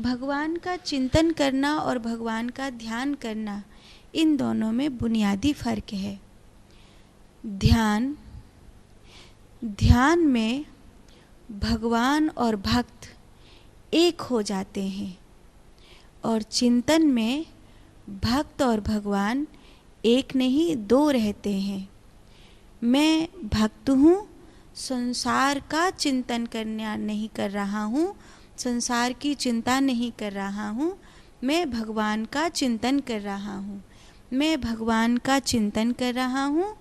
भगवान का चिंतन करना और भगवान का ध्यान करना, इन दोनों में बुनियादी फर्क है। ध्यान में भगवान और भक्त एक हो जाते हैं, और चिंतन में भक्त और भगवान एक नहीं दो रहते हैं। मैं भक्त हूँ, संसार का चिंतन करना नहीं कर रहा हूँ, संसार की चिंता नहीं कर रहा हूँ, मैं भगवान का चिंतन कर रहा हूँ। मैं भगवान का चिंतन कर रहा हूँ,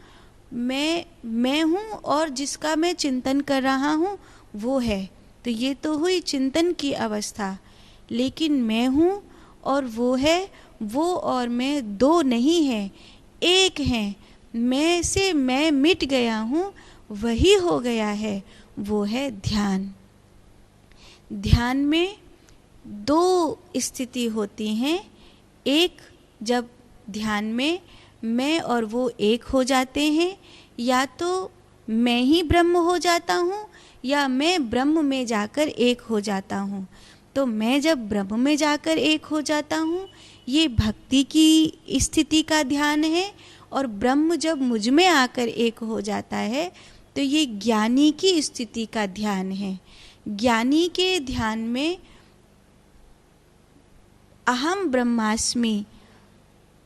मैं हूँ और जिसका मैं चिंतन कर रहा हूँ वो है। तो ये तो हुई चिंतन की अवस्था। लेकिन मैं हूँ और वो है, वो और मैं दो नहीं है, एक हैं। मैं से मैं मिट गया हूँ, वही हो गया है, वो है ध्यान। ध्यान में दो स्थिति होती हैं। एक, जब ध्यान में मैं और वो एक हो जाते हैं, या तो मैं ही ब्रह्म हो जाता हूँ या मैं ब्रह्म में जाकर एक हो जाता हूँ। तो मैं जब ब्रह्म में जाकर एक हो जाता हूँ, ये भक्ति की स्थिति का ध्यान है। और ब्रह्म जब मुझ में आकर एक हो जाता है तो ये ज्ञानी की स्थिति का ध्यान है। ज्ञानी के ध्यान में अहम ब्रह्मास्मि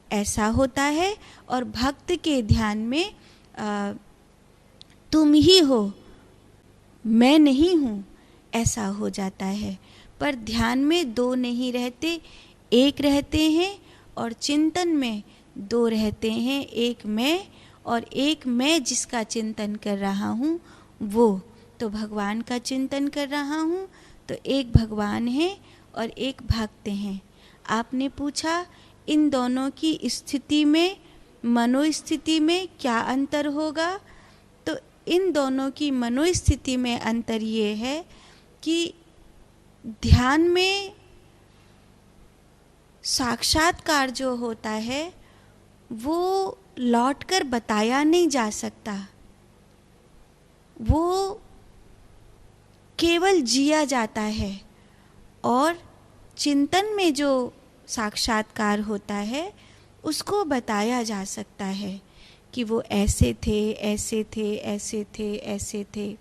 ऐसा होता है, और भक्त के ध्यान में तुम ही हो, मैं नहीं हूँ, ऐसा हो जाता है। पर ध्यान में दो नहीं रहते, एक रहते हैं। और चिंतन में दो रहते हैं, एक मैं और एक मैं जिसका चिंतन कर रहा हूँ वो। तो भगवान का चिंतन कर रहा हूँ तो एक भगवान है और एक भक्त हैं। आपने पूछा इन दोनों की स्थिति में, मनोस्थिति में क्या अंतर होगा? तो इन दोनों की मनोस्थिति में अंतर ये है कि ध्यान में साक्षात्कार जो होता है वो लौटकर बताया नहीं जा सकता, वो केवल जिया जाता है। और चिंतन में जो साक्षात्कार होता है उसको बताया जा सकता है कि वो ऐसे थे, ऐसे थे, ऐसे थे, ऐसे थे।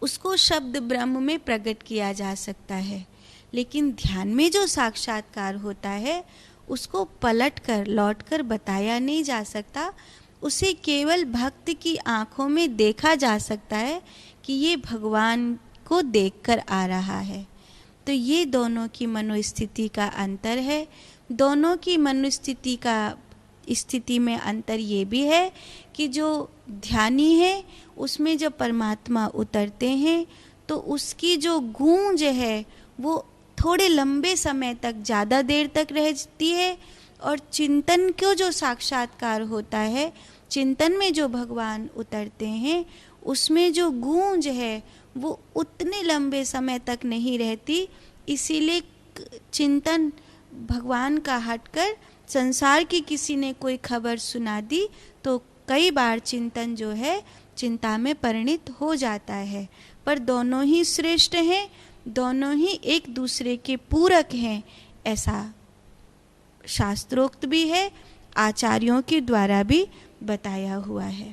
उसको शब्द ब्रह्म में प्रकट किया जा सकता है। लेकिन ध्यान में जो साक्षात्कार होता है उसको पलट कर लौट कर बताया नहीं जा सकता। उसे केवल भक्त की आँखों में देखा जा सकता है कि ये भगवान को देखकर आ रहा है। तो ये दोनों की मनोस्थिति का अंतर है। दोनों की मनोस्थिति का स्थिति में अंतर ये भी है कि जो ध्यानी है उसमें जब परमात्मा उतरते हैं तो उसकी जो गूंज है वो थोड़े लंबे समय तक, ज़्यादा देर तक रहती है। और चिंतन को जो साक्षात्कार होता है, चिंतन में जो भगवान उतरते हैं उसमें जो गूंज है वो उतने लंबे समय तक नहीं रहती। इसीलिए चिंतन भगवान का हटकर संसार की किसी ने कोई खबर सुना दी तो कई बार चिंतन जो है चिंता में परिणित हो जाता है। पर दोनों ही श्रेष्ठ हैं, दोनों ही एक दूसरे के पूरक हैं, ऐसा शास्त्रोक्त भी है, आचार्यों के द्वारा भी बताया हुआ है।